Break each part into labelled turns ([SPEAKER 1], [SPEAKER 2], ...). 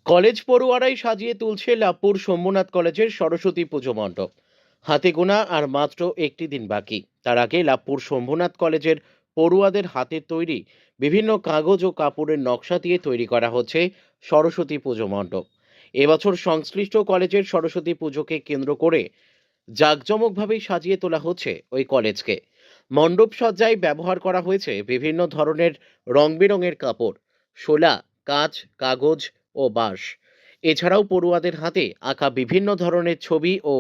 [SPEAKER 1] College পড়ুয়ারাই সাজিয়ে তুলছে লাভপুর শম্ভুনাথ কলেজের সরস্বতী পুজো মণ্ডপ। হাতে গোনা আর মাত্র একটি দিন বাকি। তার আগে লাভপুর শম্ভুনাথ কলেজের পড়ুয়াদের হাতের তৈরি বিভিন্ন কাগজ ও কাপড়ের নকশা দিয়ে তৈরি করা হচ্ছে সরস্বতী পুজো মণ্ডপ। এবছর সংশ্লিষ্ট কলেজের সরস্বতী পুজোকে কেন্দ্র করে জাঁকজমকভাবেই সাজিয়ে তোলা হচ্ছে ওই কলেজকে। মণ্ডপ সজ্জায় ব্যবহার করা হয়েছে বিভিন্ন ধরনের রং বেরঙের কাপড়, শোলা, কাঁচ, কাগজ ও বাঁশ। এছাড়াও পড়ুয়াদের হাতে আঁকা বিভিন্ন ধরনের ছবি ও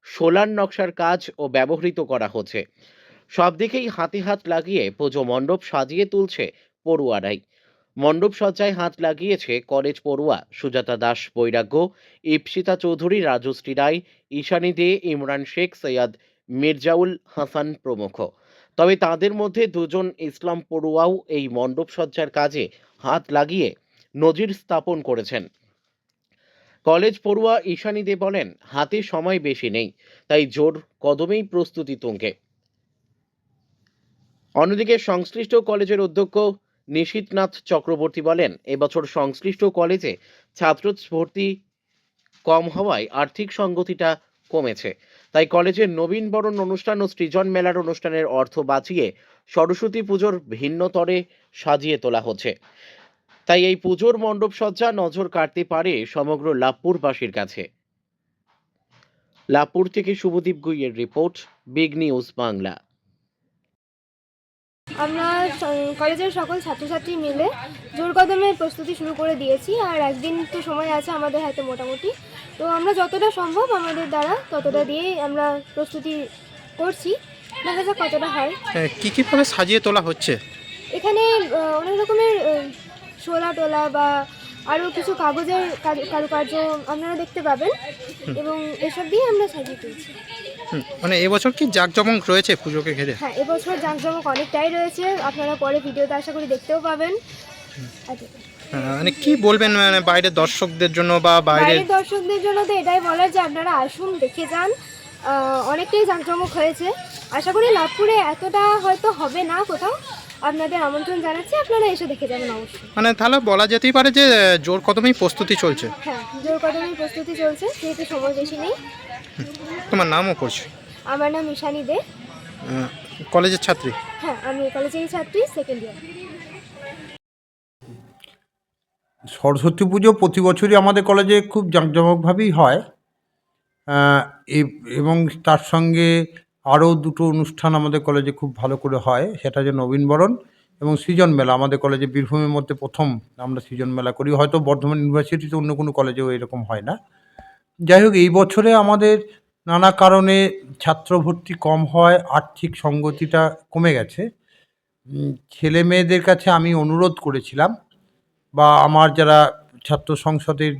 [SPEAKER 1] শোলার নকশার কাজ ও ব্যবহৃত করা হচ্ছে। সব দিকেই হাতে হাত লাগিয়ে পুজো মণ্ডপ সাজিয়ে তুলছে পড়ুয়ারাই। মণ্ডপ সজ্জায় হাত লাগিয়েছে কলেজ পড়ুয়া সুজাতা দাস বৈরাগ্য, ইপসিতা চৌধুরী, রাজশ্রী রায়, ঈশানী দে, ইমরান শেখ, সৈয়দ মির্জাউল হাসান প্রমুখ। তবে তাদের মধ্যে দুজন ইসলাম পড়ুয়াও এই মণ্ডপ সজ্জার কাজে হাত লাগিয়ে নজির স্থাপন করেছেন। কলেজ পড়ুয়া ঈশানী দে বলেন, হাতে সময় বেশি নেই, তাই জোর কদমেই প্রস্তুতি তুঙ্গে। অন্যদিকে সংশ্লিষ্ট কলেজের অধ্যক্ষ নিশীথনাথ চক্রবর্তী বলেন, এবছর সংশ্লিষ্ট কলেজে ছাত্র ভর্তি কম হওয়ায় আর্থিক সঙ্গতিটা কমেছে। তাই কলেজের নবীন বরণ অনুষ্ঠান ও সৃজন মেলার অনুষ্ঠানের অর্থ বাঁচিয়ে সরস্বতী পুজোর ভিন্ন তরে সাজিয়ে তোলা হচ্ছে। তাই এই পুজোর মণ্ডপ সজ্জা নজর কাটতে পারে সমগ্র লাভপুরবাসীর কাছে। লাভপুর থেকে শুভদীপ গুইয়ের রিপোর্ট, বিগ নিউজ বাংলা।
[SPEAKER 2] আমরা কলেজের সকল ছাত্রছাত্রী মিলে জোর কদমে প্রস্তুতি শুরু করে দিয়েছি। আর একদিন তো সময় আছে আমাদের হাতে মোটামুটি, তো আমরা যতটা সম্ভব আমাদের দ্বারা ততটা দিয়েই আমরা প্রস্তুতি করছি। দেখা যাক কতটা হয়।
[SPEAKER 3] কীভাবে সাজিয়ে তোলা হচ্ছে?
[SPEAKER 2] এখানে অনেক রকমের শোলা টোলা বা আরও কিছু কাগজের কারুকার্য আপনারা দেখতে পাবেন, এবং এসব দিয়ে আমরা সাজিয়ে তুলছি।
[SPEAKER 3] মানে এবছর কি জাঁকজমক রয়েছে পুজোকে ঘিরে?
[SPEAKER 2] হ্যাঁ, এবছর জাঁকজমক অনেকটাই রয়েছে, আপনারা পরে ভিডিওতে আশা করি দেখতেও পাবেন।
[SPEAKER 3] মানে কি বলবেন, মানে বাইরের দর্শকদের জন্য বা
[SPEAKER 2] বাইরের দর্শকদের জন্য তো এটাই বলার যে আপনারা আসুন, দেখে যান। অনেকটাই জাঁকজমক হয়েছে। আশা করি লাভপুরে এতটা হয়তো হবে না কোথাও। আপনাদের আমন্ত্রণ জানাচ্ছি, আপনারা এসে দেখে যাবেন অবশ্যই।
[SPEAKER 3] মানে তাহলে বলা যেতেই পারে যে জোর কদমেই প্রস্তুতি চলছে।
[SPEAKER 2] হ্যাঁ, জোর কদমেই প্রস্তুতি চলছে, যেহেতু সময় বেশি নেই।
[SPEAKER 3] তোমার নামও করছে?
[SPEAKER 2] আমার নাম ঈশানী দে।
[SPEAKER 3] কলেজের ছাত্রী?
[SPEAKER 2] হ্যাঁ, আমি কলেজেরই ছাত্রী, সেকেন্ড ইয়ার।
[SPEAKER 4] সরস্বতী পুজো প্রতি বছরই আমাদের কলেজে খুব জাঁকজমকভাবেই হয়, এবং তার সঙ্গে আরও দুটো অনুষ্ঠান আমাদের কলেজে খুব ভালো করে হয়। সেটা হচ্ছে নবীনবরণ এবং সৃজন মেলা। আমাদের কলেজে বীরভূমের মধ্যে প্রথম আমরা সৃজন মেলা করি, হয়তো বর্ধমান ইউনিভার্সিটিতে অন্য কোনো কলেজেও এরকম হয় না। যাই হোক, এই বছরে আমাদের নানা কারণে ছাত্র ভর্তি কম হওয়ায় আর্থিক সঙ্গতিটা কমে গেছে। ছেলে মেয়েদের কাছে আমি অনুরোধ করেছিলাম, বা আমার যারা ছাত্র সংসদের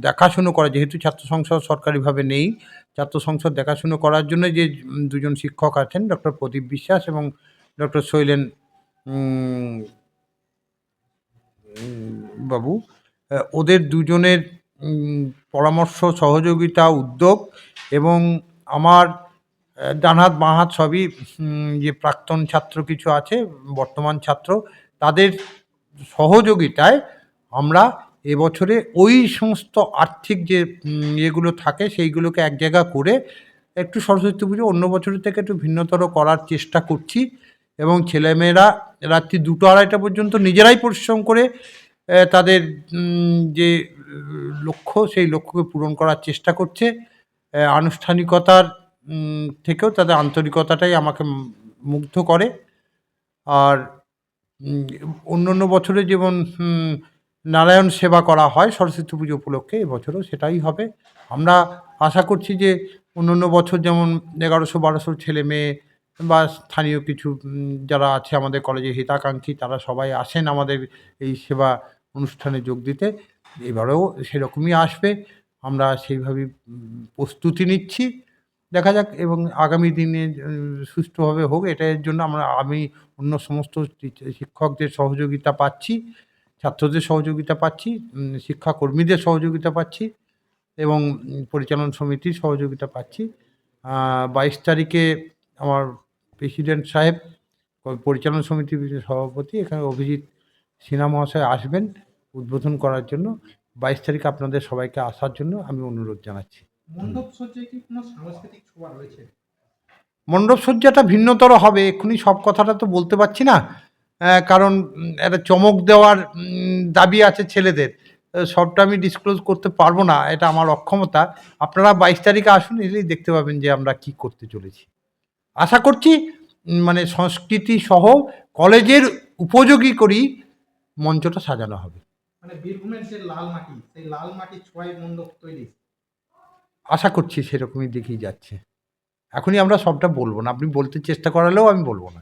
[SPEAKER 4] দেখাশুনো করে, যেহেতু ছাত্র সংসদ সরকারিভাবে নেই, ছাত্র সংসদ দেখাশুনো করার জন্য যে দুজন শিক্ষক আছেন, ডক্টর প্রদীপ বিশ্বাস এবং ডক্টর শৈলেন বাবু, ওদের দুজনের পরামর্শ, সহযোগিতা, উদ্যোগ এবং আমার ডানহাত বাঁহাত সবই যে প্রাক্তন ছাত্র কিছু আছে, বর্তমান ছাত্র, তাদের সহযোগিতায় আমরা এবছরে ওই সমস্ত আর্থিক যে ইয়েগুলো থাকে সেইগুলোকে এক জায়গা করে একটু সরস্বতী পুজো অন্য বছরের থেকে একটু ভিন্নতর করার চেষ্টা করছি। এবং ছেলেমেয়েরা রাত্রি 2টা-2:30টা পর্যন্ত নিজেরাই পরিশ্রম করে তাদের যে লক্ষ্য, সেই লক্ষ্যকে পূরণ করার চেষ্টা করছে। আনুষ্ঠানিকতার থেকেও তাদের আন্তরিকতাটাই আমাকে মুগ্ধ করে। আর অন্য বছরে যেমন নারায়ণ সেবা করা হয় সরস্বতী পুজো উপলক্ষে, এবছরও সেটাই হবে। আমরা আশা করছি যে অন্য বছর যেমন 1100-1200 ছেলে মেয়ে বা স্থানীয় কিছু যারা আছে আমাদের কলেজে হিতাকাঙ্ক্ষী, তারা সবাই আসেন আমাদের এই সেবা অনুষ্ঠানে যোগ দিতে। এবারেও সেরকমই আসবে, আমরা সেইভাবেই প্রস্তুতি নিচ্ছি। দেখা যাক, এবং আগামী দিনে সুষ্ঠুভাবে হোক, এটার জন্য আমি অন্য সমস্ত শিক্ষকদের সহযোগিতা পাচ্ছি, ছাত্রদের সহযোগিতা পাচ্ছি, শিক্ষাকর্মীদের সহযোগিতা পাচ্ছি এবং পরিচালন সমিতির সহযোগিতা পাচ্ছি। 22 তারিখে আমার প্রেসিডেন্ট সাহেব, পরিচালন সমিতির সভাপতি, এখানে অভিজিৎ সিনহা মহাশয় আসবেন উদ্বোধন করার জন্য। 22 তারিখ আপনাদের সবাইকে আসার জন্য আমি অনুরোধ জানাচ্ছি।
[SPEAKER 3] মণ্ডপ সজ্জায় কি কোনো সাংস্কৃতিক ছোঁয়া রয়েছে?
[SPEAKER 4] মণ্ডপসজ্জাটা ভিন্নতর হবে, এক্ষুনি সব কথাটা তো বলতে পারছি না, কারণ একটা চমক দেওয়ার দাবি আছে ছেলেদের। সবটা আমি ডিসক্লোজ করতে পারবো না, এটা আমার অক্ষমতা। আপনারা 22 তারিখে আসুন, এলেই দেখতে পাবেন যে আমরা কি করতে চলেছি। আশা করছি মানে সংস্কৃতি সহ কলেজের উপযোগী করেই মঞ্চটা সাজানো হবে।
[SPEAKER 3] মানে বীরভূমের যে লাল মাটি, সেই লাল মাটির ছোঁয়ায় মণ্ডপ তৈরি।
[SPEAKER 4] আশা করছি সেরকমই দেখেই যাচ্ছে। এখনই আমরা সবটা বলবো না, আপনি বলতে চেষ্টা করালেও আমি বলবো না।